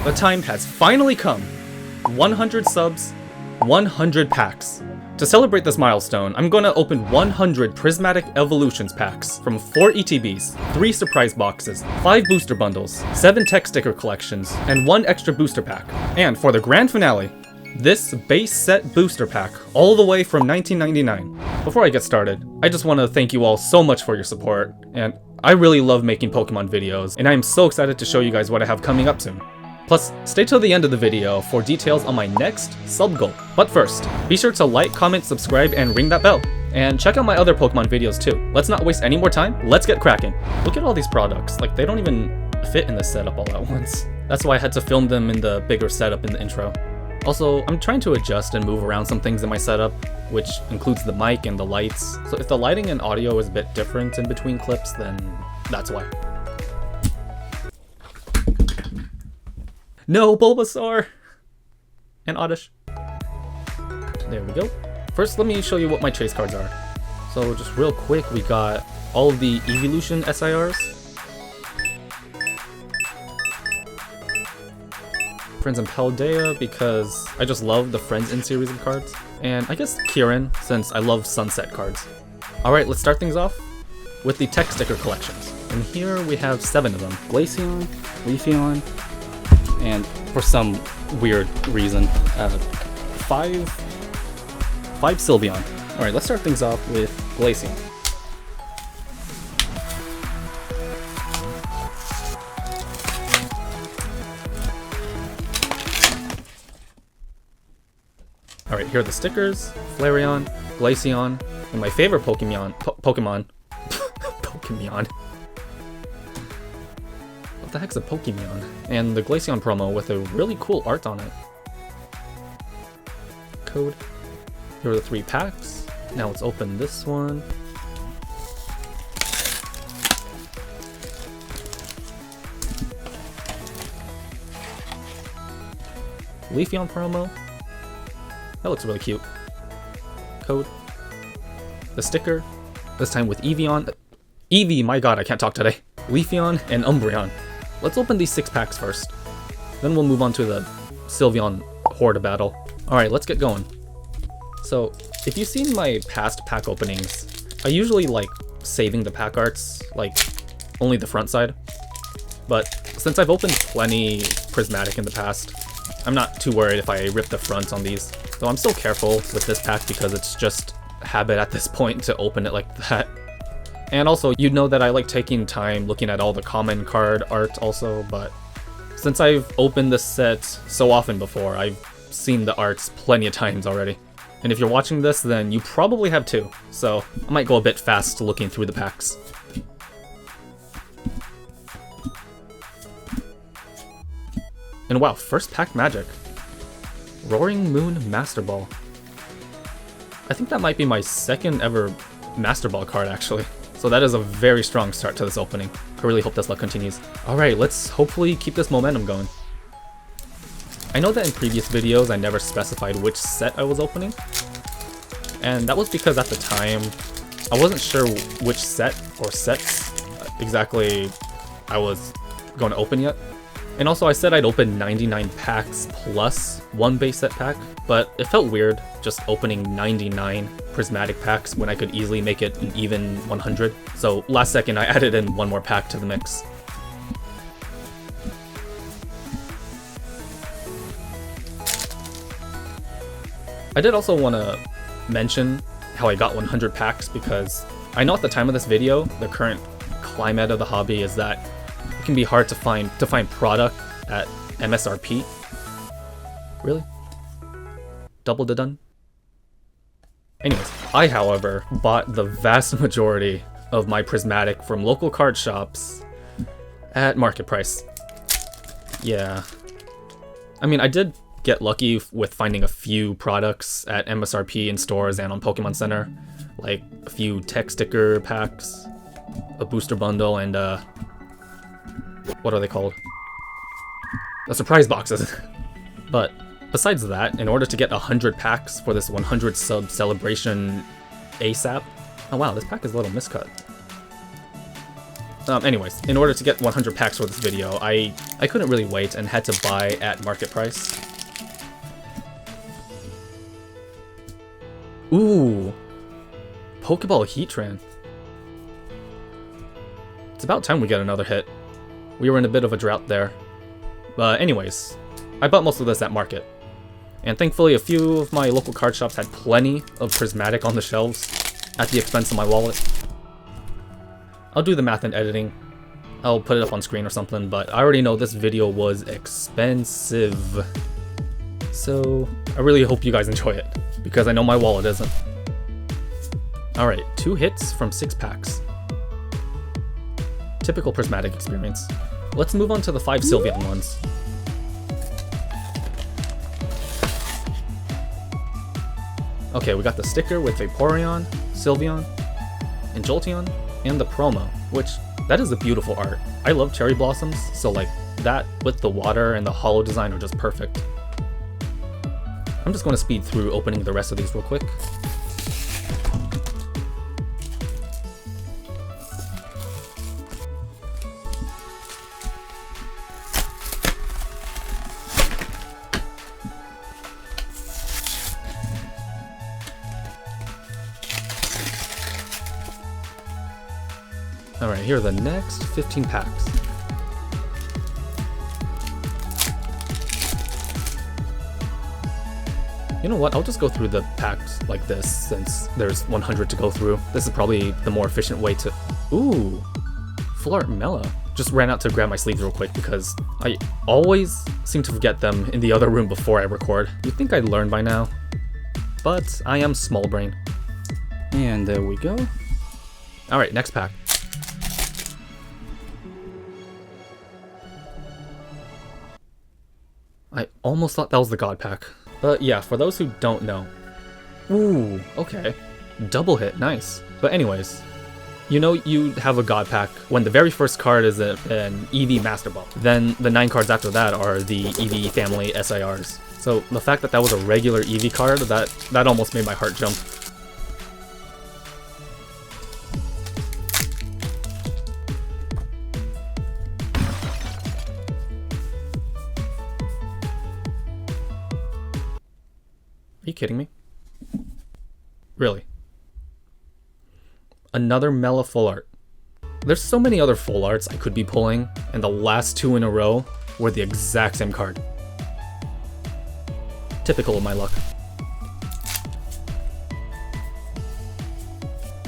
The time has finally come. 100 subs, 100 packs. To celebrate this milestone, I'm gonna open 100 Prismatic Evolutions packs from 4 ETBs, 3 surprise boxes, 5 booster bundles, 7 tech sticker collections, and 1 extra booster pack. And for the grand finale, this base set booster pack, all the way from 1999. Before I get started, I just want to thank you all so much for your support, and I really love making Pokemon videos, and I am so excited to show you guys what I have coming up soon. Plus, stay till the end of the video for details on my next sub goal. But first, be sure to like, comment, subscribe, and ring that bell. And check out my other Pokemon videos too. Let's not waste any more time, let's get cracking. Look at all these products, like they don't even fit in the setup all at once. That's why I had to film them in the bigger setup in the intro. Also, I'm trying to adjust and move around some things in my setup, which includes the mic and the lights. So if the lighting and audio is a bit different in between clips, then that's why. No, Bulbasaur! And Oddish. There we go. First, let me show you what my chase cards are. So just real quick, we got all of the Evolution SIRs. Friends and Paldea, because I just love the Friends in series of cards. And I guess Kieran, since I love Sunset cards. Alright, let's start things off with the tech sticker collections. And here we have 7 of them. Glaceon, Leafeon, and for some weird reason, 5 Sylveon. Alright, let's start things off with Glaceon. Alright, here are the stickers, Flareon, Glaceon, and my favorite Pokemon. Pokemon. What the heck's a Pokemon? And the Glaceon promo with a really cool art on it. Code. Here are the 3 packs. Now let's open this one. Leafeon promo. That looks really cute. Code. The sticker. This time with Eevee, my god, I can't talk today. Leafeon and Umbreon. Let's open these 6 packs first. Then we'll move on to the Sylveon Horde battle. Alright, let's get going. So, if you've seen my past pack openings, I usually like saving the pack arts, like only the front side. But since I've opened plenty Prismatic in the past, I'm not too worried if I rip the fronts on these. Though I'm still careful with this pack because it's just habit at this point to open it like that. And also, you'd know that I like taking time looking at all the common card art also, but since I've opened this set so often before, I've seen the arts plenty of times already. And if you're watching this, then you probably have too, so I might go a bit fast looking through the packs. And wow, first pack magic. Roaring Moon Master Ball. I think that might be my second ever Master Ball card actually. So that is a very strong start to this opening. I really hope this luck continues. Alright, let's hopefully keep this momentum going. I know that in previous videos I never specified which set I was opening. And that was because at the time, I wasn't sure which set or sets exactly I was going to open yet. And also I said I'd open 99 packs plus 1 base set pack, but it felt weird just opening 99 Prismatic packs when I could easily make it an even 100. So last second I added in 1 more pack to the mix. I did also want to mention how I got 100 packs because I know at the time of this video, the current climate of the hobby is that it can be hard to find product at MSRP. Really? Double the done? Anyways, I, however, bought the vast majority of my Prismatic from local card shops at market price. Yeah. I mean, I did get lucky with finding a few products at MSRP in stores and on Pokemon Center, like a few tech sticker packs, a booster bundle, and what are they called? The surprise boxes. But besides that, in order to get 100 packs for this 100 sub celebration ASAP, oh wow, this pack is a little miscut. Anyways, in order to get 100 packs for this video, I couldn't really wait and had to buy at market price. Ooh! Pokeball Heatran. It's about time we get another hit. We were in a bit of a drought there. But anyways, I bought most of this at market. And thankfully a few of my local card shops had plenty of Prismatic on the shelves at the expense of my wallet. I'll do the math and editing. I'll put it up on screen or something, but I already know this video was expensive. So I really hope you guys enjoy it, because I know my wallet isn't. Alright, 2 hits from 6 packs. Typical Prismatic experience. Let's move on to the 5 Sylveon ones. Okay, we got the sticker with Vaporeon, Sylveon, and Jolteon, and the promo, which, that is a beautiful art. I love cherry blossoms, so like, that with the water and the hollow design are just perfect. I'm just going to speed through opening the rest of these real quick. Alright, here are the next 15 packs. You know what, I'll just go through the packs like this, since there's 100 to go through. This is probably the more efficient way to... Ooh! Full Art Mela. Just ran out to grab my sleeves real quick because I always seem to forget them in the other room before I record. You'd think I'd learn by now, but I am small brain. And there we go. Alright, next pack. I almost thought that was the God pack. But yeah, for those who don't know. Ooh, okay. Double hit, nice. But anyways, you know you have a God pack when the very first card is an EV Master Ball. Then the 9 cards after that are the EV family SIRs. So the fact that that was a regular EV card, that almost made my heart jump. Are you kidding me? Really? Another Mela full art. There's so many other full arts I could be pulling, and the last 2 in a row were the exact same card. Typical of my luck.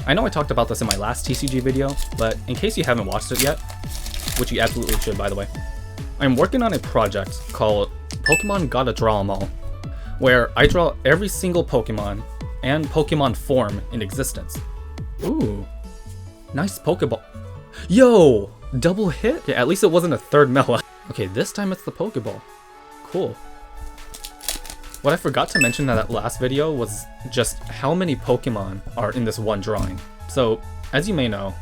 I know I talked about this in my last TCG video, but in case you haven't watched it yet, which you absolutely should by the way, I'm working on a project called Pokemon Gotta Draw 'Em All, where I draw every single Pokemon and Pokemon form in existence. Ooh, nice Pokeball. Yo, double hit? Yeah, at least it wasn't a third Mela. Okay, this time it's the Pokeball. Cool. What I forgot to mention in that last video was just how many Pokemon are in this one drawing. So, as you may know,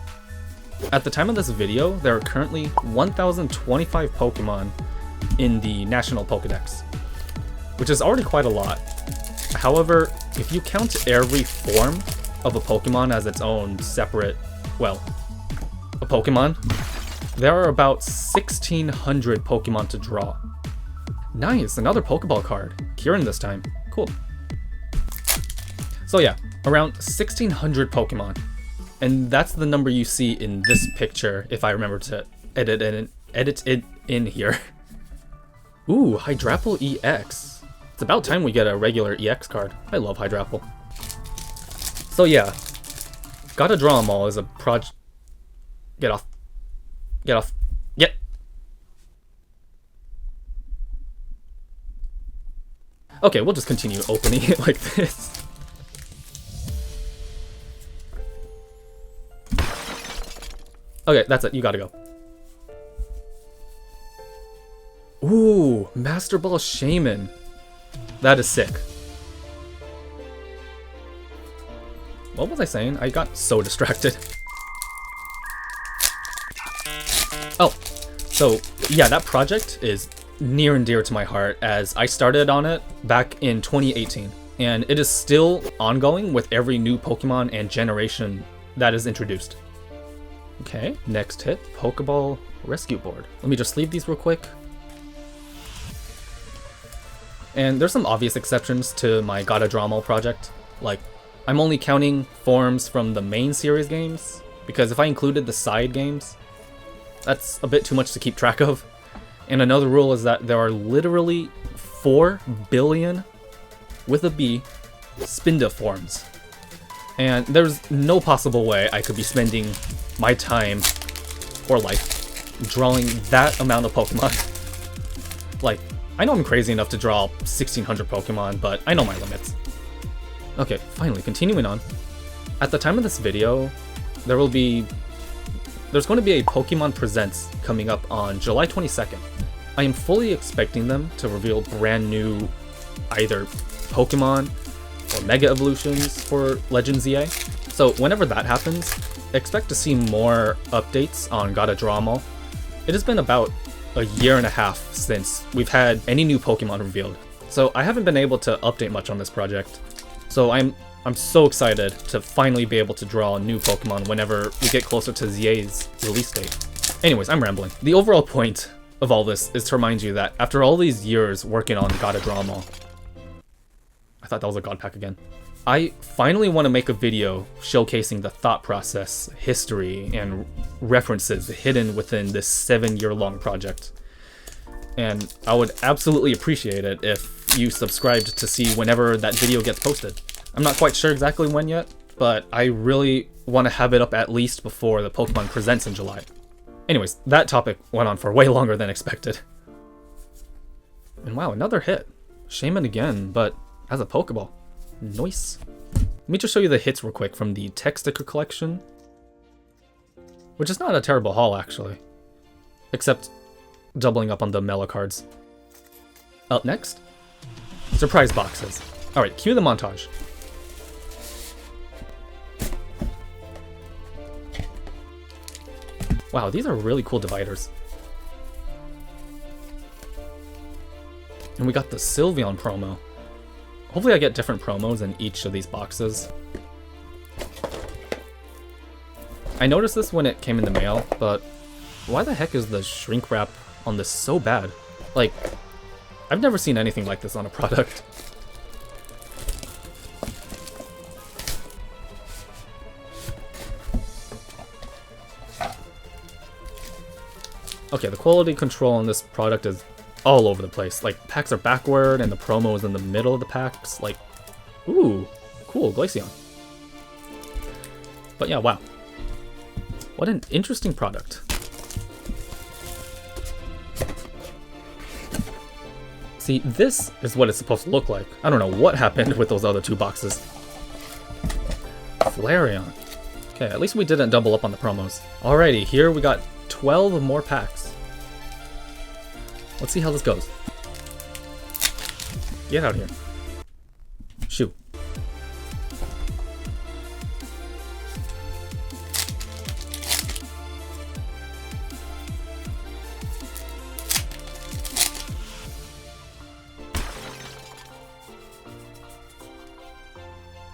at the time of this video, there are currently 1,025 Pokemon in the National Pokedex, which is already quite a lot. However, if you count every form of a Pokemon as its own separate, well, a Pokemon, there are about 1,600 Pokemon to draw. Nice, another Pokeball card. Kieran this time. Cool. So yeah, around 1,600 Pokemon. And that's the number you see in this picture, if I remember to edit it in here. Ooh, Hydrapple EX. It's about time we get a regular EX card. I love Hydrapple. So yeah, Gotta Draw 'Em All is a project. Get off. Get off. Get. Okay, we'll just continue opening it like this. Okay, that's it. You gotta go. Ooh, Master Ball Shaman. That is sick. What was I saying? I got so distracted. Oh, so yeah, that project is near and dear to my heart as I started on it back in 2018. And it is still ongoing with every new Pokemon and generation that is introduced. Okay, next hit, Pokeball Rescue Board. Let me just sleeve these real quick. And there's some obvious exceptions to my Gotta Draw 'Em All project. Like, I'm only counting forms from the main series games, because if I included the side games, that's a bit too much to keep track of. And another rule is that there are literally 4 billion, with a B, Spinda forms. And there's no possible way I could be spending my time, or life, drawing that amount of Pokemon. Like, I know I'm crazy enough to draw 1,600 Pokemon, but I know my limits. Okay, finally, continuing on. At the time of this video, there's going to be a Pokemon Presents coming up on July 22nd. I am fully expecting them to reveal brand new either Pokemon or Mega Evolutions for Legends EA. So whenever that happens, expect to see more updates on Gotta Draw 'Em All. It has been about a year and a half since we've had any new Pokemon revealed, so I haven't been able to update much on this project. So I'm so excited to finally be able to draw new Pokemon whenever we get closer to ZA's release date. Anyways, I'm rambling. The overall point of all this is to remind you that after all these years working on Gotta Draw 'Em All, I thought that was a God Pack again. I finally want to make a video showcasing the thought process, history, and references hidden within this 7-year-long project. And I would absolutely appreciate it if you subscribed to see whenever that video gets posted. I'm not quite sure exactly when yet, but I really want to have it up at least before the Pokemon Presents in July. Anyways, that topic went on for way longer than expected. And wow, another hit. Shaman again, but as a Pokeball. Nice. Let me just show you the hits real quick from the Tech Sticker collection. Which is not a terrible haul, actually. Except doubling up on the Mela cards. Up next, surprise boxes. Alright, cue the montage. Wow, these are really cool dividers. And we got the Sylveon promo. Hopefully I get different promos in each of these boxes. I noticed this when it came in the mail, but why the heck is the shrink wrap on this so bad? Like, I've never seen anything like this on a product. Okay, the quality control on this product is all over the place. Like, packs are backward and the promo is in the middle of the packs. Like, ooh, cool, Glaceon. But yeah, wow. What an interesting product. See, this is what it's supposed to look like. I don't know what happened with those other 2 boxes. Flareon. Okay, at least we didn't double up on the promos. Alrighty, here we got 12 more packs. Let's see how this goes. Get out of here. Shoot.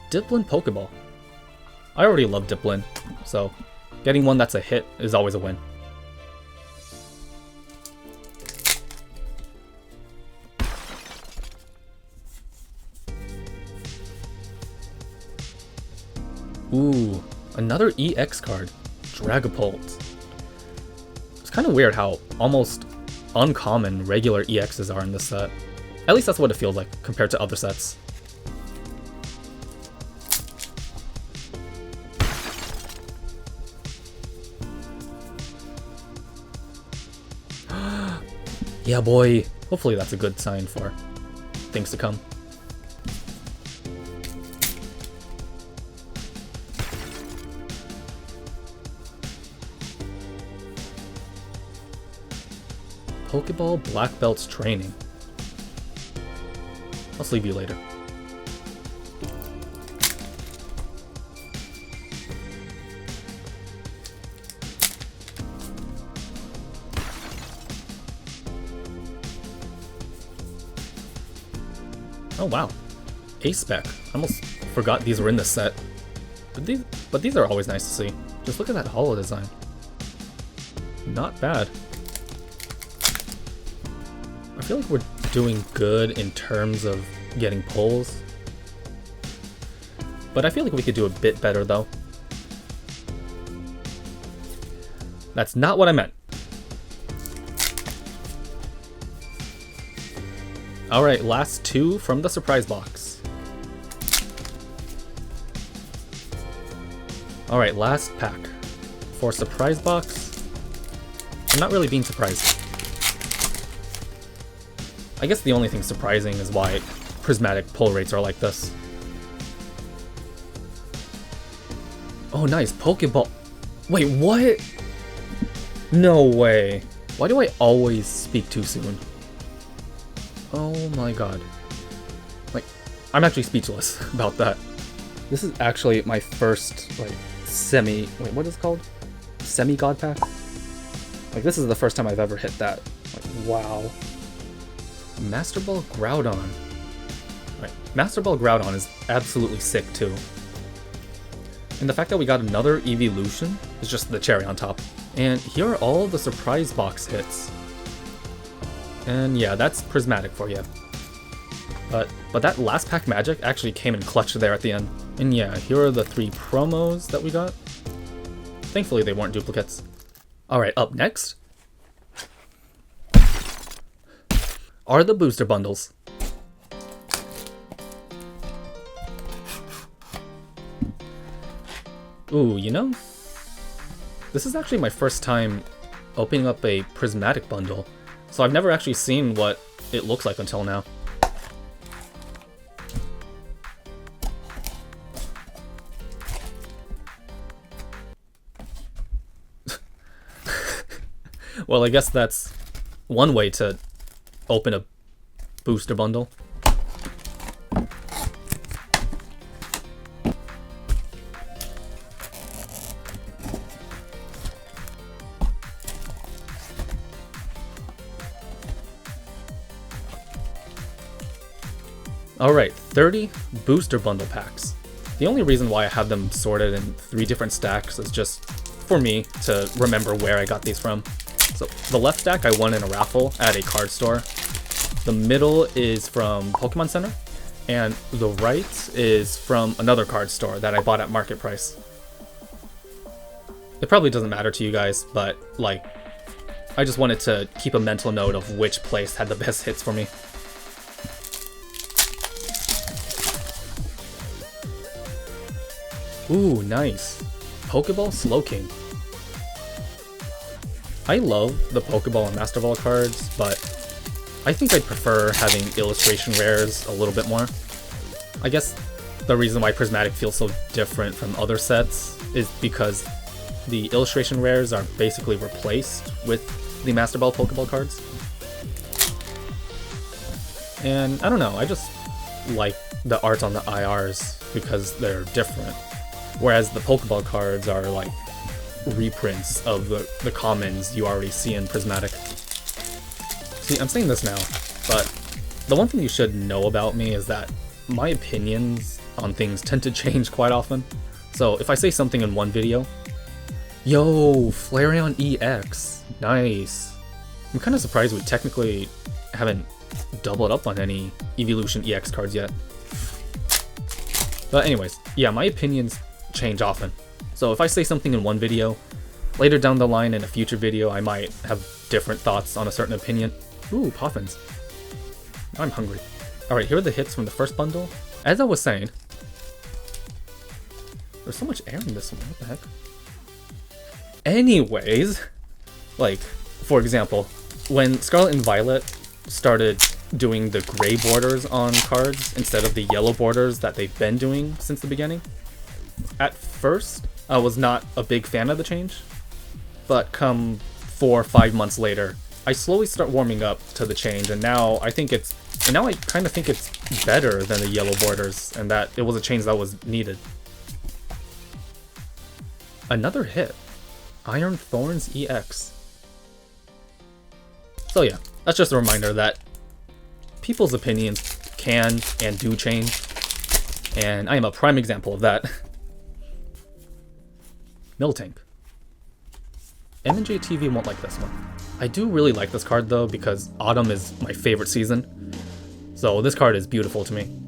Diplin Pokeball. I already love Diplin, so getting one that's a hit is always a win. Ooh, another EX card, Dragapult. It's kind of weird how almost uncommon regular EXs are in this set. At least that's what it feels like compared to other sets. Yeah, boy. Hopefully that's a good sign for things to come. Pokeball Black Belt's training. I'll sleeve you later. Oh wow, A-Spec. I almost forgot these were in this set. But these are always nice to see. Just look at that holo design. Not bad. I feel like we're doing good in terms of getting pulls. But I feel like we could do a bit better though. That's not what I meant. Alright, last two from the surprise box. Alright, last pack. For surprise box, I'm not really being surprised. I guess the only thing surprising is why prismatic pull rates are like this. Oh nice, Pokeball. Wait, what? No way. Why do I always speak too soon? Oh my god. Like, I'm actually speechless about that. This is actually my first, like, wait, what is it called? Semi-God pack? Like, this is the first time I've ever hit that. Like, wow. Master Ball Groudon. Right, Master Ball Groudon is absolutely sick, too. And the fact that we got another evolution is just the cherry on top. And here are all the surprise box hits. And yeah, that's prismatic for you. But that last pack magic actually came in clutch there at the end. And yeah, here are the 3 promos that we got. Thankfully they weren't duplicates. Alright, up next are the booster bundles. Ooh, you know, this is actually my first time opening up a prismatic bundle, so I've never actually seen what it looks like until now. Well, I guess that's one way to open a booster bundle. Alright, 30 booster bundle packs. The only reason why I have them sorted in 3 different stacks is just for me to remember where I got these from. So the left stack I won in a raffle at a card store. The middle is from Pokemon Center, and the right is from another card store that I bought at market price. It probably doesn't matter to you guys, but like, I just wanted to keep a mental note of which place had the best hits for me. Ooh, nice. Pokeball Slowking. I love the Pokeball and Master Ball cards, but I think I'd prefer having illustration rares a little bit more. I guess the reason why Prismatic feels so different from other sets is because the illustration rares are basically replaced with the Master Ball Pokeball cards. And I don't know, I just like the art on the IRs because they're different. Whereas the Pokeball cards are like reprints of the commons you already see in Prismatic. See, I'm saying this now, but the one thing you should know about me is that my opinions on things tend to change quite often. So if I say something in one video, yo, Flareon EX, nice. I'm kind of surprised we technically haven't doubled up on any Evolution EX cards yet. But anyways, yeah, my opinions change often. So if I say something in one video, later down the line in a future video I might have different thoughts on a certain opinion. Ooh, Poffins. Now I'm hungry. Alright, here are the hits from the first bundle. As I was saying, there's so much air in this one, what the heck? Anyways, like, for example, when Scarlet and Violet started doing the gray borders on cards instead of the yellow borders that they've been doing since the beginning, at first I was not a big fan of the change, but come 4 or 5 months later, I slowly start warming up to the change, and now I kind of think it's better than the yellow borders, and that it was a change that was needed. Another hit, Iron Thorns EX. So yeah, that's just a reminder that people's opinions can and do change, and I am a prime example of that. Miltank. M&J TV won't like this one. I do really like this card though, because autumn is my favorite season. So this card is beautiful to me.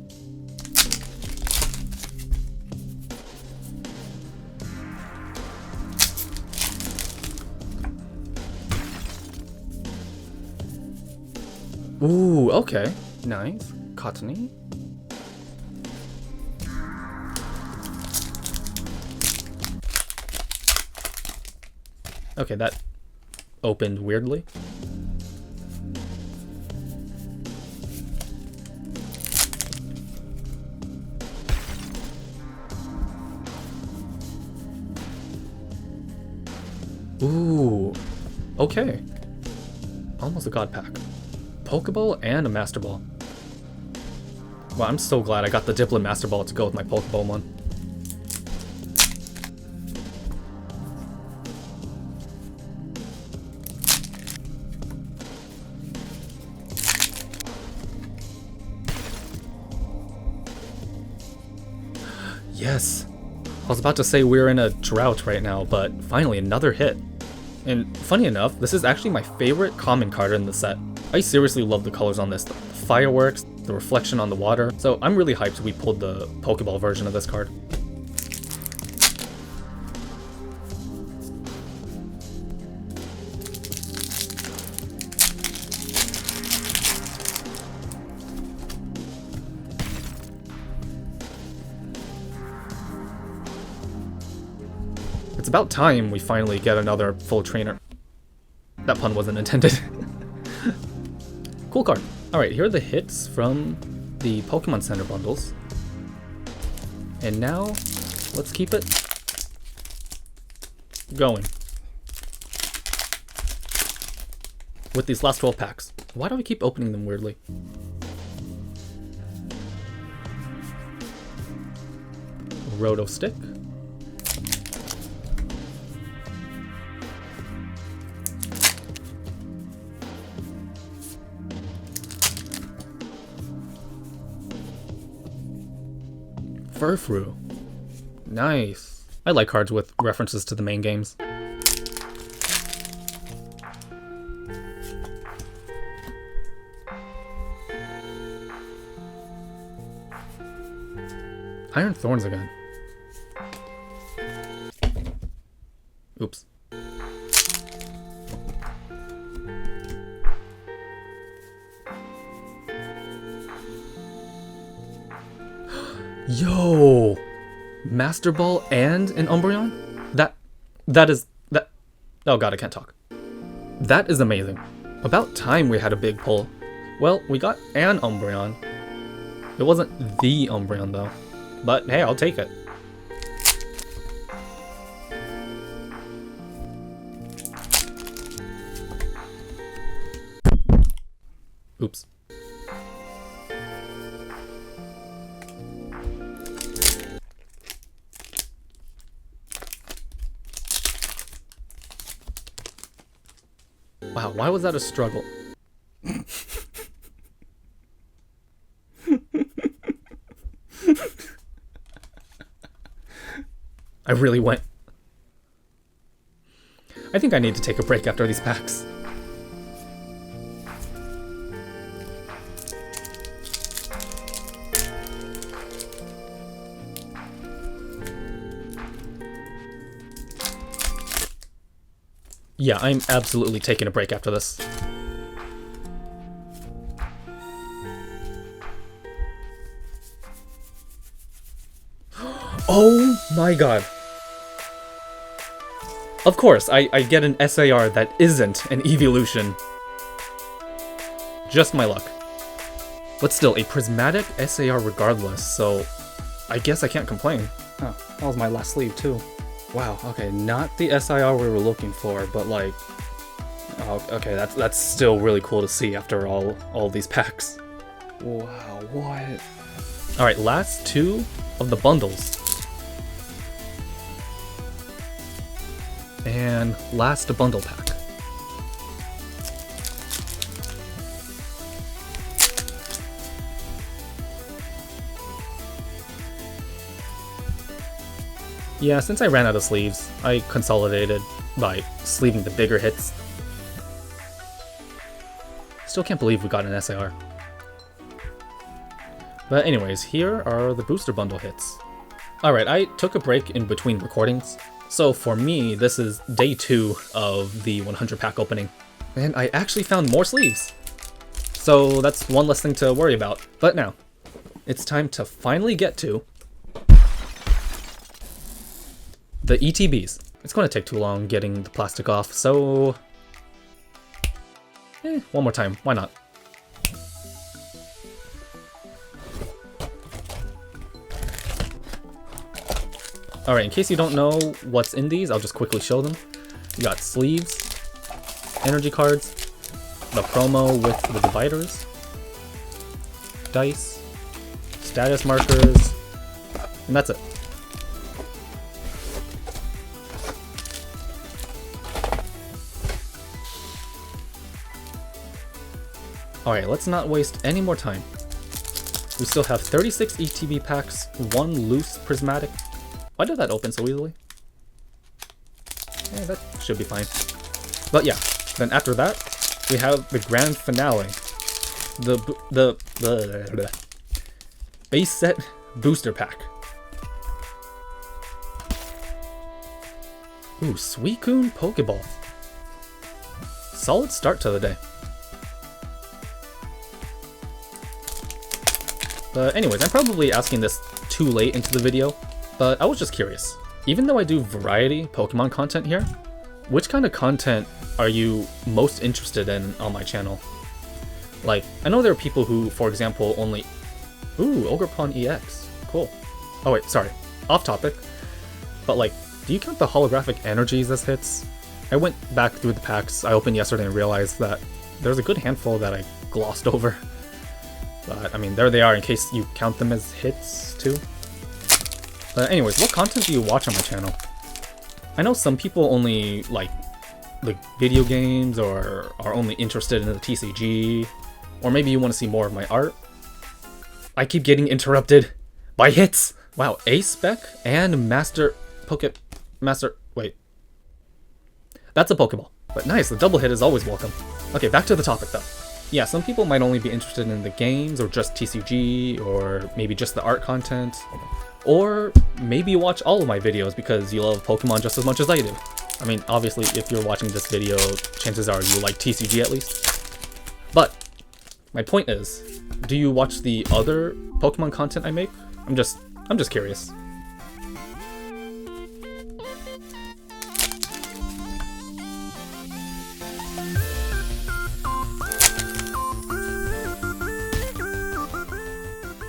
Ooh, okay. Nice. Cottony. Okay, that opened weirdly. Ooh, okay. Almost a god pack. Pokeball and a Master Ball. Wow, I'm so glad I got the Dipplin Master Ball to go with my Pokeball one. Yes! I was about to say we're in a drought right now, but finally another hit. And funny enough, this is actually my favorite common card in the set. I seriously love the colors on this. The fireworks, the reflection on the water. So I'm really hyped we pulled the Pokeball version of this card. It's about time we finally get another full trainer. That pun wasn't intended. Cool card. Alright, here are the hits from the Pokemon Center bundles. And now, let's keep it going. With these last 12 packs. Why do we keep opening them weirdly? Roto Stick. Furfrou. Nice. I like cards with references to the main games. Iron Thorns again. Oops. Yo! Master Ball and an Umbreon? That is oh god, I can't talk. That is amazing. About time we had a big pull. Well, we got an Umbreon. It wasn't the Umbreon though. But hey, I'll take it. Oops. Wow, why was that a struggle? I really went. I think I need to take a break after these packs. Yeah, I'm absolutely taking a break after this. Oh my god. Of course, I get an SAR that isn't an evolution. Just my luck. But still, a prismatic SAR regardless, so I guess I can't complain. Oh, that was my last sleeve too. Wow, okay, not the SIR we were looking for, but like... Oh, okay, that's still really cool to see after all these packs. Wow, what? Alright, last two of the bundles. And last bundle pack. Yeah, since I ran out of sleeves, I consolidated by sleeving the bigger hits. Still can't believe we got an SAR. But anyways, here are the booster bundle hits. Alright, I took a break in between recordings, so for me, this is day 2 of the 100 pack opening. And I actually found more sleeves! So that's one less thing to worry about. But now, it's time to finally get to the ETBs. It's going to take too long getting the plastic off, so... one more time, why not? Alright, in case you don't know what's in these, I'll just quickly show them. You got sleeves, energy cards, the promo with the dividers, dice, status markers, and that's it. Alright, let's not waste any more time. We still have 36 ETB packs, 1 loose Prismatic. Why did that open so easily? Yeah, that should be fine. But yeah, then after that, we have the grand finale. The base set booster pack. Ooh, Suicune Pokeball. Solid start to the day. But anyways, I'm probably asking this too late into the video, but I was just curious. Even though I do variety Pokemon content here, which kind of content are you most interested in on my channel? Like, I know there are people who, for example, only... Ooh, Ogerpon EX. Cool. Oh wait, sorry. Off topic. But like, do you count the holographic energies as hits? I went back through the packs I opened yesterday and realized that there's a good handful that I glossed over. But, I mean, there they are in case you count them as hits, too. But anyways, what content do you watch on my channel? I know some people only like video games or are only interested in the TCG, or maybe you want to see more of my art. I keep getting interrupted by hits! Wow, A-Spec and wait. That's a Pokeball. But nice, the double hit is always welcome. Okay, back to the topic though. Yeah, some people might only be interested in the games or just TCG or maybe just the art content. Or maybe you watch all of my videos because you love Pokemon just as much as I do. I mean, obviously, if you're watching this video, chances are you like TCG at least. But my point is, do you watch the other Pokemon content I make? I'm just curious.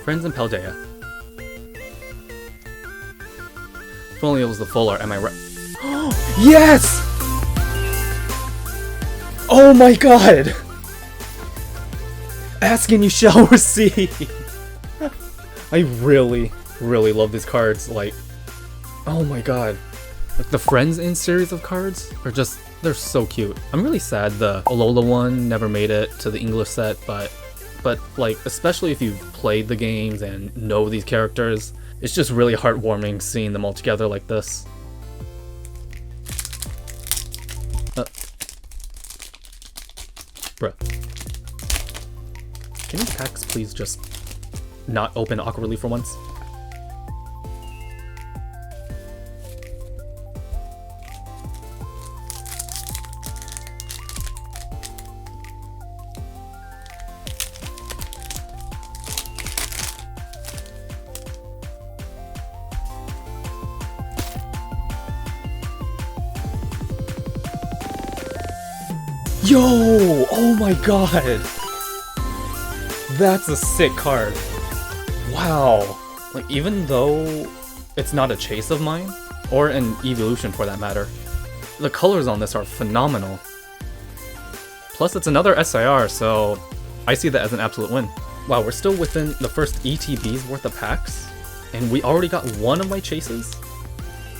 Friends in Paldea. If only it was the full art, am I right? Yes! Oh my god! Ask and you shall receive! I really love these cards, like... Oh my god. Like, the Friends in series of cards are just... They're so cute. I'm really sad the Alola one never made it to the English set, but like, especially if you've played the games and know these characters, it's just really heartwarming seeing them all together like this. Bruh. Can these packs please just not open awkwardly for once? Yo! Oh my god! That's a sick card. Wow. Like, even though it's not a chase of mine, or an evolution for that matter, the colors on this are phenomenal. Plus it's another SIR, so I see that as an absolute win. Wow, we're still within the first ETB's worth of packs, and we already got one of my chases.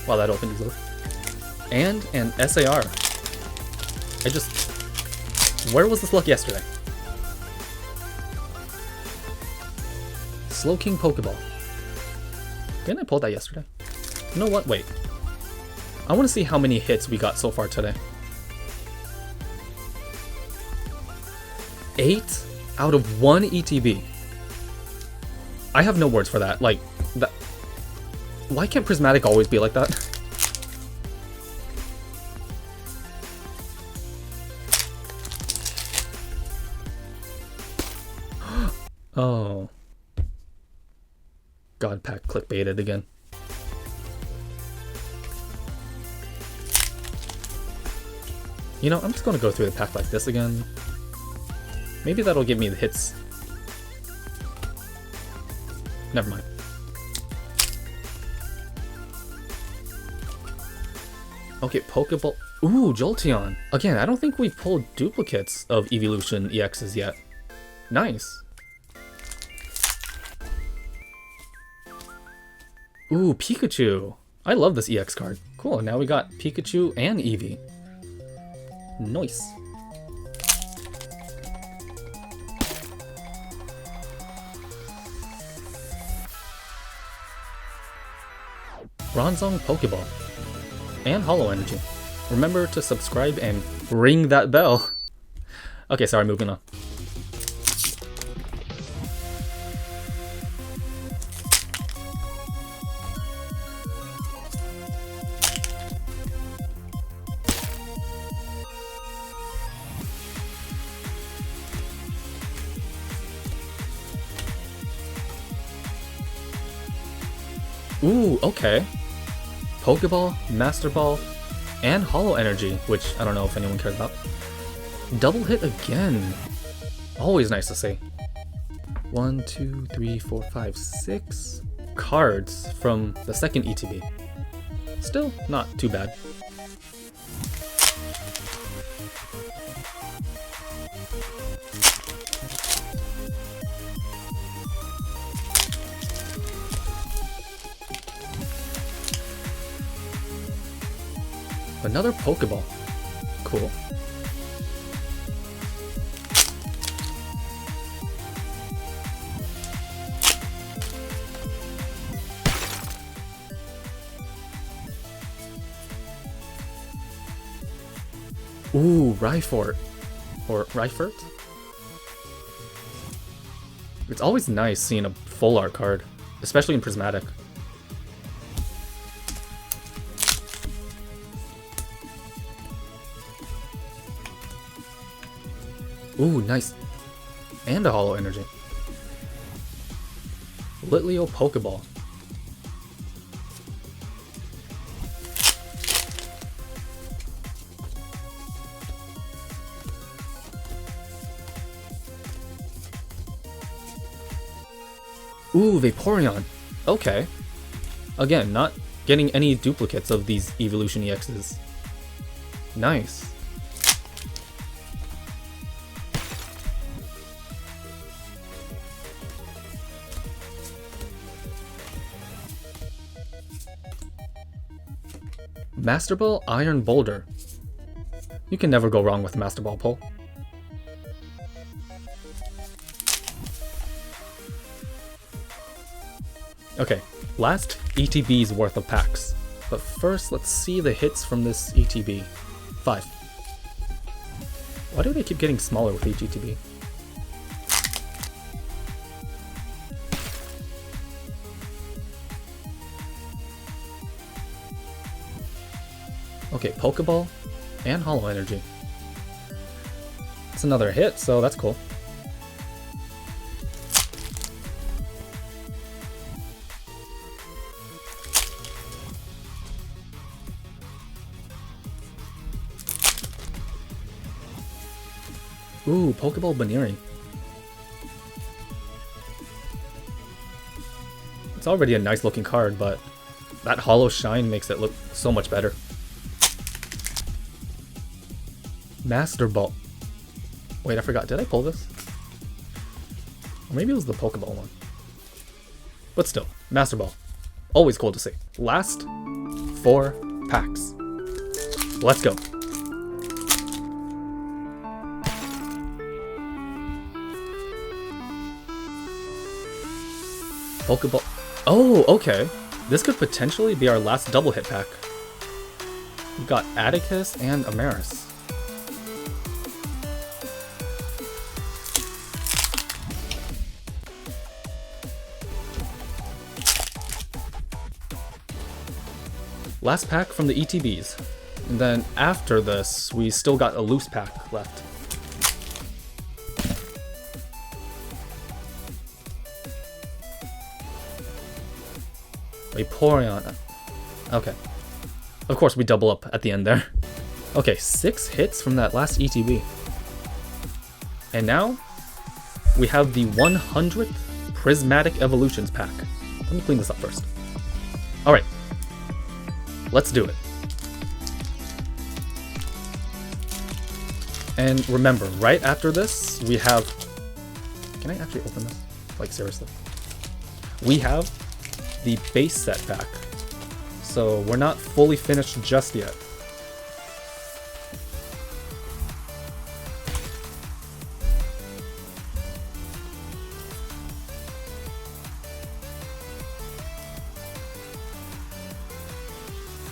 Wow, that opened easily. And an SAR. Where was this luck yesterday? Slowking Pokeball. Didn't I pull that yesterday? You know what? Wait. I want to see how many hits we got so far today. 8 out of 1 ETB. I have no words for that. Like, that. Why can't Prismatic always be like that? Oh. God pack clickbaited again. You know, I'm just gonna go through the pack like this again. Maybe that'll give me the hits. Never mind. Okay, Pokeball. Ooh, Jolteon. Again, I don't think we pulled duplicates of Evolution EXs yet. Nice. Ooh, Pikachu. I love this EX card. Cool, now we got Pikachu and Eevee. Nice. Bronzong Pokeball. And Hollow Energy. Remember to subscribe and ring that bell. Okay, sorry, moving on. Ooh, okay. Pokeball, Master Ball, and Hollow Energy, which I don't know if anyone cares about. Double hit again. Always nice to see. 1, 2, 3, 4, 5, 6 cards from the second ETB. Still not too bad. Another Pokeball. Cool. Ooh, Rhyfort. Or Rhyfort? It's always nice seeing a full art card, especially in Prismatic. Ooh, nice. And a Hollow Energy. Litleo Pokeball. Ooh, Vaporeon. Okay. Again, not getting any duplicates of these Evolution EXs. Nice. Master Ball Iron Boulder. You can never go wrong with Master Ball pull. Okay, last ETB's worth of packs. But first, let's see the hits from this ETB. 5. Why do they keep getting smaller with each ETB? Okay, Pokeball and Hollow Energy. It's another hit, so that's cool. Ooh, Pokeball Baneri. It's already a nice looking card, but that hollow shine makes it look so much better. Master Ball. Wait, I forgot. Did I pull this? Or maybe it was the Pokeball one. But still, Master Ball. Always cool to see. Last 4 packs. Let's go. Pokeball. Oh, okay. This could potentially be our last double hit pack. We got Atticus and Amaris. Last pack from the ETBs. And then after this, we still got a loose pack left. Vaporeon. Okay. Of course, we double up at the end there. Okay, 6 hits from that last ETB. And now, we have the 100th Prismatic Evolutions pack. Let me clean this up first. Alright. Let's do it. And remember, right after this, we have... Can I actually open this? Like, seriously. We have the base set pack. So we're not fully finished just yet.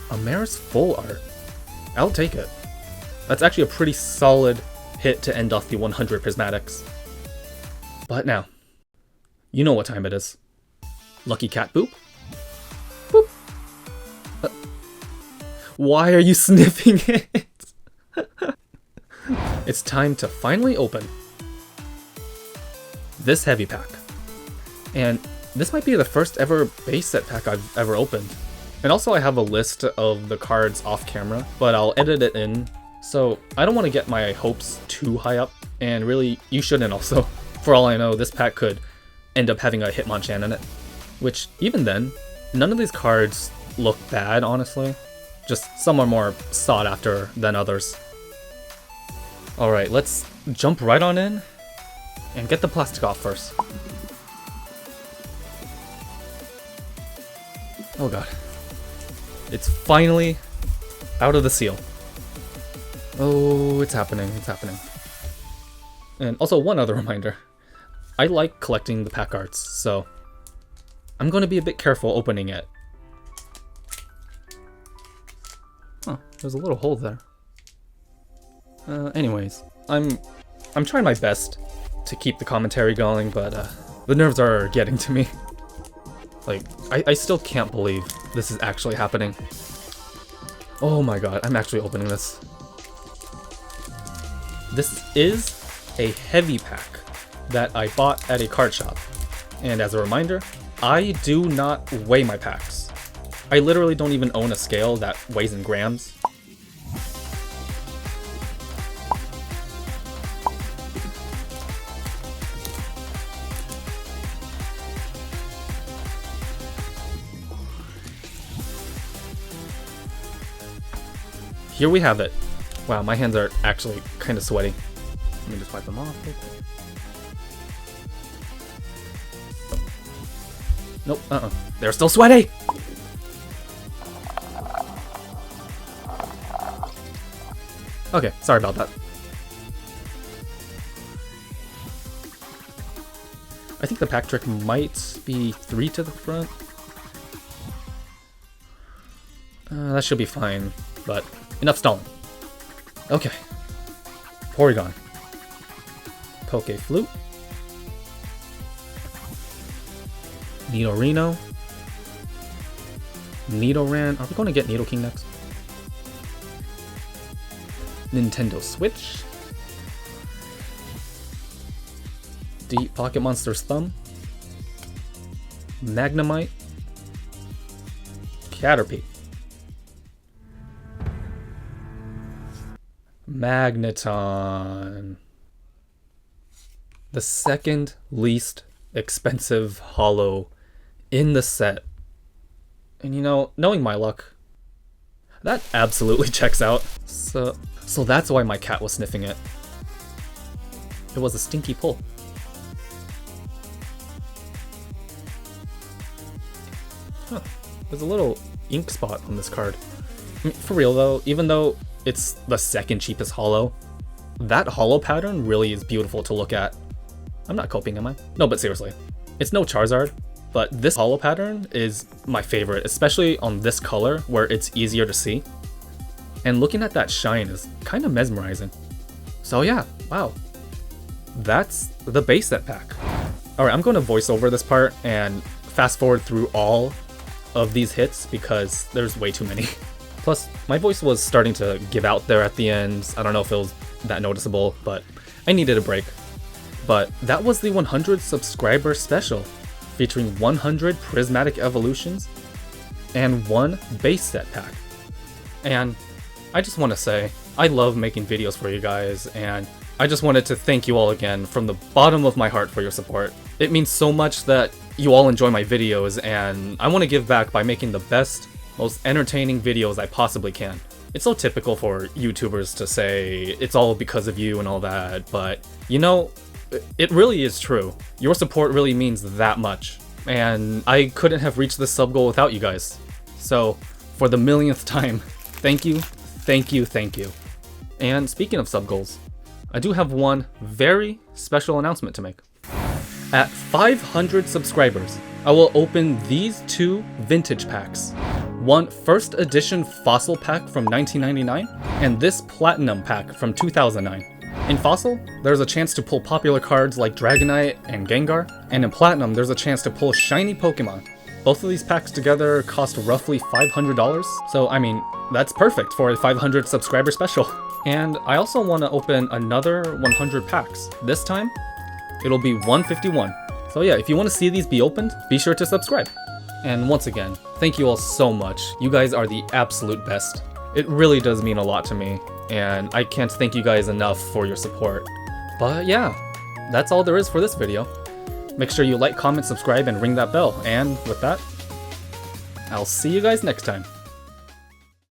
Amaris full art. I'll take it. That's actually a pretty solid hit to end off the 100 Prismatics. But now, you know what time it is. Lucky cat boop. Boop. Why are you sniffing it? It's time to finally open this heavy pack. And this might be the first ever base set pack I've ever opened. And also I have a list of the cards off camera, but I'll edit it in. So I don't want to get my hopes too high up, and really, you shouldn't also. For all I know, this pack could end up having a Hitmonchan in it. Which, even then, none of these cards look bad, honestly. Just some are more sought after than others. Alright, let's jump right on in and get the plastic off first. Oh god. It's finally out of the seal. Oh, it's happening, it's happening. And also one other reminder. I like collecting the pack arts, so I'm going to be a bit careful opening it. Huh, there's a little hole there. Anyways, I'm trying my best to keep the commentary going, but the nerves are getting to me. Like, I still can't believe this is actually happening. Oh my god, I'm actually opening this. This is a heavy pack that I bought at a card shop. And as a reminder, I do not weigh my packs. I literally don't even own a scale that weighs in grams. Here we have it. Wow, my hands are actually kind of sweaty. Let me just wipe them off. Nope, they're still sweaty! Okay, sorry about that. I think the pack trick might be 3 to the front. That should be fine, but enough stalling. Okay. Porygon. Pokeflute. Nidorino. Nidoran. Are we going to get Nidoking next? Nintendo Switch. Deep Pocket Monster's Thumb. Magnemite. Caterpie. Magneton. The second least expensive holo in the set. And you know, knowing my luck, that absolutely checks out. So that's why my cat was sniffing it. It was a stinky pull. Huh. There's a little ink spot on this card. I mean, for real though, even though it's the second cheapest holo, that holo pattern really is beautiful to look at. I'm not coping, am I? No, but seriously. It's no Charizard, but this holo pattern is my favorite, especially on this color where it's easier to see. and looking at that shine is kind of mesmerizing. So yeah, wow. That's the base set pack. Alright, I'm going to voice over this part and fast forward through all of these hits because there's way too many. Plus, my voice was starting to give out there at the end. I don't know if it was that noticeable, but I needed a break. But that was the 100 subscriber special, featuring 100 Prismatic Evolutions and 1 base set pack. And I just want to say, I love making videos for you guys, and I just wanted to thank you all again from the bottom of my heart for your support. It means so much that you all enjoy my videos, and I want to give back by making the best, most entertaining videos I possibly can. It's so typical for YouTubers to say it's all because of you and all that, but you know, it really is true. Your support really means that much, and I couldn't have reached this sub goal without you guys. So, for the millionth time, thank you, thank you, thank you. And speaking of sub goals, I do have one very special announcement to make. At 500 subscribers, I will open these 2 vintage packs. One first edition Fossil pack from 1999, and this Platinum pack from 2009. In Fossil, there's a chance to pull popular cards like Dragonite and Gengar, and in Platinum there's a chance to pull shiny Pokemon. Both of these packs together cost roughly $500, so I mean, that's perfect for a 500 subscriber special. And I also want to open another 100 packs. This time, it'll be 151. So yeah, if you want to see these be opened, be sure to subscribe. And once again, thank you all so much. You guys are the absolute best. It really does mean a lot to me, and I can't thank you guys enough for your support. But yeah, that's all there is for this video. Make sure you like, comment, subscribe, and ring that bell. And with that, I'll see you guys next time.